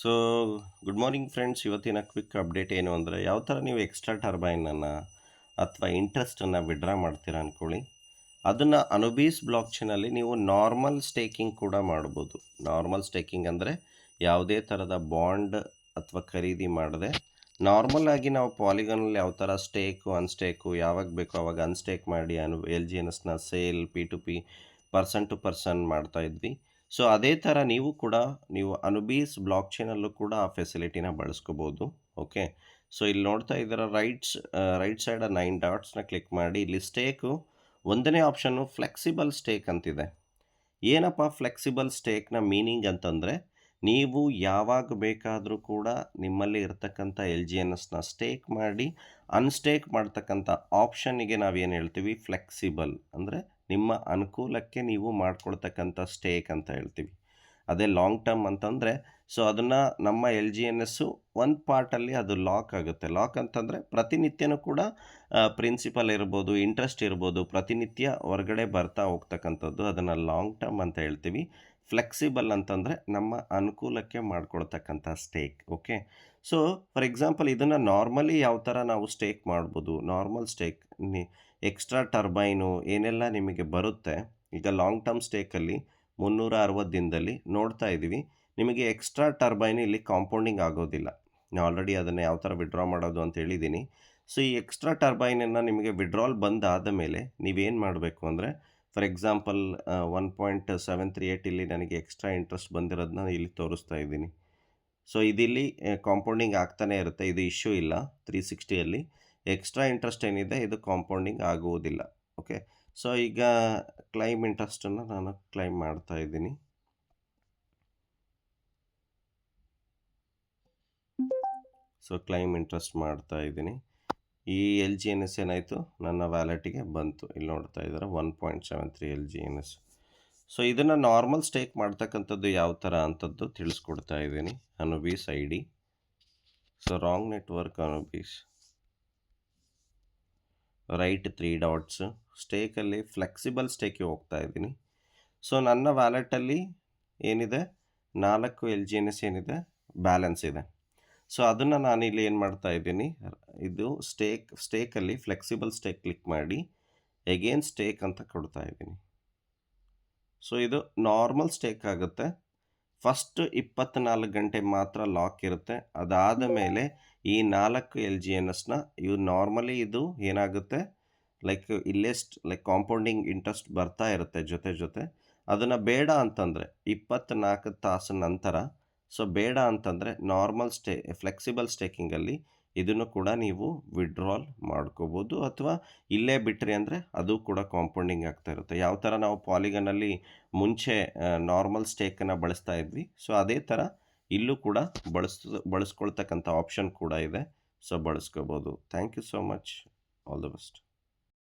So good morning friends. ಇವತ್ತಿನ quick update ಏನು ಅಂದರೆ, ಯಾವ ಥರ ನೀವು ಎಕ್ಸ್ಟ್ರಾ ಟರ್ಬೈನನ್ನು ಅಥವಾ ಇಂಟ್ರೆಸ್ಟನ್ನು ವಿಡ್ರಾ ಮಾಡ್ತೀರಾ ಅಂದ್ಕೊಳ್ಳಿ. ಅದನ್ನು ಅನುಬೀಸ್ ಬ್ಲಾಕ್ ಚೈನಲ್ಲಿ ನೀವು ನಾರ್ಮಲ್ ಸ್ಟೇಕಿಂಗ್ ಕೂಡ ಮಾಡ್ಬೋದು. ನಾರ್ಮಲ್ ಸ್ಟೇಕಿಂಗ್ ಅಂದರೆ ಯಾವುದೇ ಥರದ ಬಾಂಡ್ ಅಥವಾ ಖರೀದಿ ಮಾಡದೆ ನಾರ್ಮಲ್ ಆಗಿ ನಾವು ಪಾಲಿಗನಲ್ಲಿ ಯಾವ ಥರ ಸ್ಟೇಕು ಅನ್ಸ್ಟೇಕು ಯಾವಾಗ ಬೇಕೋ ಆವಾಗ ಅನ್ಸ್ಟೇಕ್ ಮಾಡಿ LGNSನ sale P2P person to person ಮಾಡ್ತಾ ಇದ್ವಿ. ಸೊ ಅದೇ ಥರ ನೀವು ಕೂಡ ಅನುಬೀಸ್ ಬ್ಲಾಕ್ ಚೈನಲ್ಲೂ ಕೂಡ ಆ ಫೆಸಿಲಿಟಿನ ಬಳಸ್ಕೋಬೋದು. ಓಕೆ, ಸೊ ಇಲ್ಲಿ ನೋಡ್ತಾ ಇದ್ದೀರ ರೈಟ್ ಸೈಡ್ 9 ಡಾಟ್ಸ್ನ ಕ್ಲಿಕ್ ಮಾಡಿ. ಇಲ್ಲಿ ಸ್ಟೇಕು ಒಂದನೇ ಆಪ್ಷನ್ನು ಫ್ಲೆಕ್ಸಿಬಲ್ ಸ್ಟೇಕ್ ಅಂತಿದೆ. ಏನಪ್ಪ ಫ್ಲೆಕ್ಸಿಬಲ್ ಸ್ಟೇಕ್ನ ಮೀನಿಂಗ್ ಅಂತಂದರೆ, ನೀವು ಯಾವಾಗ ಬೇಕಾದರೂ ಕೂಡ ನಿಮ್ಮಲ್ಲಿ ಇರತಕ್ಕಂಥ LGNSನ ಸ್ಟೇಕ್ ಮಾಡಿ ಅನ್ಸ್ಟೇಕ್ ಮಾಡ್ತಕ್ಕಂಥ ಆಪ್ಷನ್ನಿಗೆ ನಾವೇನು ಹೇಳ್ತೀವಿ, ಫ್ಲೆಕ್ಸಿಬಲ್ ಅಂದರೆ ನಿಮ್ಮ ಅನುಕೂಲಕ್ಕೆ ನೀವು ಮಾಡ್ಕೊಳ್ತಕ್ಕಂಥ ಸ್ಟೇಕ್ ಅಂತ ಹೇಳ್ತೀವಿ. ಅದೇ ಲಾಂಗ್ ಟರ್ಮ್ ಅಂತಂದರೆ, ಸೊ ಅದನ್ನು ನಮ್ಮ LGNSಸು ಒಂದು ಪಾರ್ಟಲ್ಲಿ ಅದು ಲಾಕ್ ಆಗುತ್ತೆ. ಲಾಕ್ ಅಂತಂದರೆ ಪ್ರತಿನಿತ್ಯನೂ ಕೂಡ ಪ್ರಿನ್ಸಿಪಲ್ ಇರ್ಬೋದು, ಇಂಟ್ರೆಸ್ಟ್ ಇರ್ಬೋದು, ಪ್ರತಿನಿತ್ಯ ಹೊರಗಡೆ ಬರ್ತಾ ಹೋಗ್ತಕ್ಕಂಥದ್ದು, ಅದನ್ನು ಲಾಂಗ್ ಟರ್ಮ್ ಅಂತ ಹೇಳ್ತೀವಿ. ಫ್ಲೆಕ್ಸಿಬಲ್ ಅಂತಂದರೆ ನಮ್ಮ ಅನುಕೂಲಕ್ಕೆ ಮಾಡ್ಕೊಳ್ತಕ್ಕಂಥ stake. Okay, so for example ಇದನ್ನು ನಾರ್ಮಲಿ ಯಾವ ಥರ ನಾವು ಸ್ಟೇಕ್ ಮಾಡ್ಬೋದು. ನಾರ್ಮಲ್ ಸ್ಟೇಕ್ ಎಕ್ಸ್ಟ್ರಾ ಟರ್ಬೈನು ಏನೆಲ್ಲ ನಿಮಗೆ ಬರುತ್ತೆ. ಈಗ ಲಾಂಗ್ ಟರ್ಮ್ ಸ್ಟೇಕಲ್ಲಿ 360 ದಿನದಲ್ಲಿ ನೋಡ್ತಾ ಇದ್ದೀವಿ, ನಿಮಗೆ ಎಕ್ಸ್ಟ್ರಾ ಟರ್ಬೈನ್ ಇಲ್ಲಿ ಕಾಂಪೌಂಡಿಂಗ್ ಆಗೋದಿಲ್ಲ. ನಾನು ಆಲ್ರೆಡಿ ಅದನ್ನು ಯಾವ ಥರ ವಿಡ್ರಾ ಮಾಡೋದು ಅಂತ ಹೇಳಿದ್ದೀನಿ. ಸೊ ಈ ಎಕ್ಸ್ಟ್ರಾ ಟರ್ಬೈನನ್ನು ನಿಮಗೆ ವಿಡ್ರಾಲ್ ಬಂದಾದ ಮೇಲೆ ನೀವೇನು ಮಾಡಬೇಕು ಅಂದರೆ, ಫಾರ್ ಎಕ್ಸಾಂಪಲ್ 1.738 ಇಲ್ಲಿ ನನಗೆ ಎಕ್ಸ್ಟ್ರಾ ಇಂಟ್ರೆಸ್ಟ್ ಬಂದಿರೋದನ್ನ ಇಲ್ಲಿ ತೋರಿಸ್ತಾ ಇದ್ದೀನಿ. ಸೊ ಇದಿಲ್ಲಿ ಕಾಂಪೌಂಡಿಂಗ್ ಆಗ್ತಾನೆ ಇರುತ್ತೆ, ಇದು ಇಶ್ಯೂ ಇಲ್ಲ. 360ಯಲ್ಲಿ ಎಕ್ಸ್ಟ್ರಾ ಇಂಟ್ರೆಸ್ಟ್ ಏನಿದೆ ಇದು ಕಾಂಪೌಂಡಿಂಗ್ ಆಗುವುದಿಲ್ಲ. ಓಕೆ, ಸೊ ಈಗ ಕ್ಲೈಮ್ ಇಂಟ್ರೆಸ್ಟನ್ನು ನಾನು ಕ್ಲೈಮ್ ಮಾಡ್ತಾ ಇದ್ದೀನಿ. ಸೊ ಕ್ಲೈಮ್ ಇಂಟ್ರೆಸ್ಟ್ ಮಾಡ್ತಾ ಇದ್ದೀನಿ. ಈ LGNS ಏನಾಯಿತು, ನನ್ನ ವ್ಯಾಲೆಟಿಗೆ ಬಂತು. ಇಲ್ಲಿ ನೋಡ್ತಾ ಇದ್ದಾರೆ 1.73 LGNS. ಸೊ ಇದನ್ನು ನಾರ್ಮಲ್ ಸ್ಟೇಕ್ ಮಾಡ್ತಕ್ಕಂಥದ್ದು ಯಾವ ಥರ ಅಂತದ್ದು ತಿಳಿಸ್ಕೊಡ್ತಾ ಇದ್ದೀನಿ. Anubis ID. So wrong network Anubis right 3 dots ಸ್ಟೇಕಲ್ಲಿ ಫ್ಲೆಕ್ಸಿಬಲ್ ಸ್ಟೇಕಿಗೆ ಹೋಗ್ತಾ ಇದ್ದೀನಿ. ಸೊ ನನ್ನ ವ್ಯಾಲೆಟಲ್ಲಿ ಏನಿದೆ, 4 LGNS ಏನಿದೆ ಬ್ಯಾಲೆನ್ಸ್ ಇದೆ. ಸೊ ಅದನ್ನು ನಾನಿಲ್ಲಿ ಏನು ಮಾಡ್ತಾ ಇದ್ದೀನಿ, ಇದು ಸ್ಟೇಕಲ್ಲಿ ಫ್ಲೆಕ್ಸಿಬಲ್ ಸ್ಟೇಕ್ ಕ್ಲಿಕ್ ಮಾಡಿ ಎಗೇನ್ ಸ್ಟೇಕ್ ಅಂತ ಕೊಡ್ತಾ ಇದ್ದೀನಿ. ಸೊ ಇದು ನಾರ್ಮಲ್ ಸ್ಟೇಕ್ ಆಗುತ್ತೆ. ಫಸ್ಟ್ 24 ಗಂಟೆ ಮಾತ್ರ ಲಾಕ್ ಇರುತ್ತೆ. ಅದಾದ ಮೇಲೆ ಈ 4 LGNSನ ಇವು ನಾರ್ಮಲಿ ಇದು ಏನಾಗುತ್ತೆ, ಲೈಕ್ ಕಾಂಪೌಂಡಿಂಗ್ ಇಂಟ್ರೆಸ್ಟ್ ಬರ್ತಾ ಇರುತ್ತೆ ಜೊತೆ. ಅದನ್ನು ಬೇಡ ಅಂತಂದರೆ 24 ತಾಸು ನಂತರ, ಸೊ ಬೇಡ ಅಂತಂದರೆ ನಾರ್ಮಲ್ ಫ್ಲೆಕ್ಸಿಬಲ್ ಸ್ಟೇಕಿಂಗಲ್ಲಿ ಇದನ್ನು ಕೂಡ ನೀವು ವಿಡ್ರಾಲ್ ಮಾಡ್ಕೋಬೋದು. ಅಥವಾ ಇಲ್ಲೇ ಬಿಟ್ರಿ ಅಂದರೆ ಅದು ಕೂಡ ಕಾಂಪೌಂಡಿಂಗ್ ಆಗ್ತಾ ಇರುತ್ತೆ. ಯಾವ ಥರ ನಾವು ಪಾಲಿಗನಲ್ಲಿ ಮುಂಚೆ ನಾರ್ಮಲ್ ಸ್ಟೇಕನ್ನು ಬಳಸ್ತಾ ಇದ್ವಿ, ಸೊ ಅದೇ ಥರ ಇಲ್ಲೂ ಕೂಡ ಬಳಸ್ಕೊಳ್ತಕ್ಕಂಥ ಆಪ್ಷನ್ ಕೂಡ ಇದೆ. ಸೊ ಬಳಸ್ಕೋಬೋದು. Thank you so much. All the best.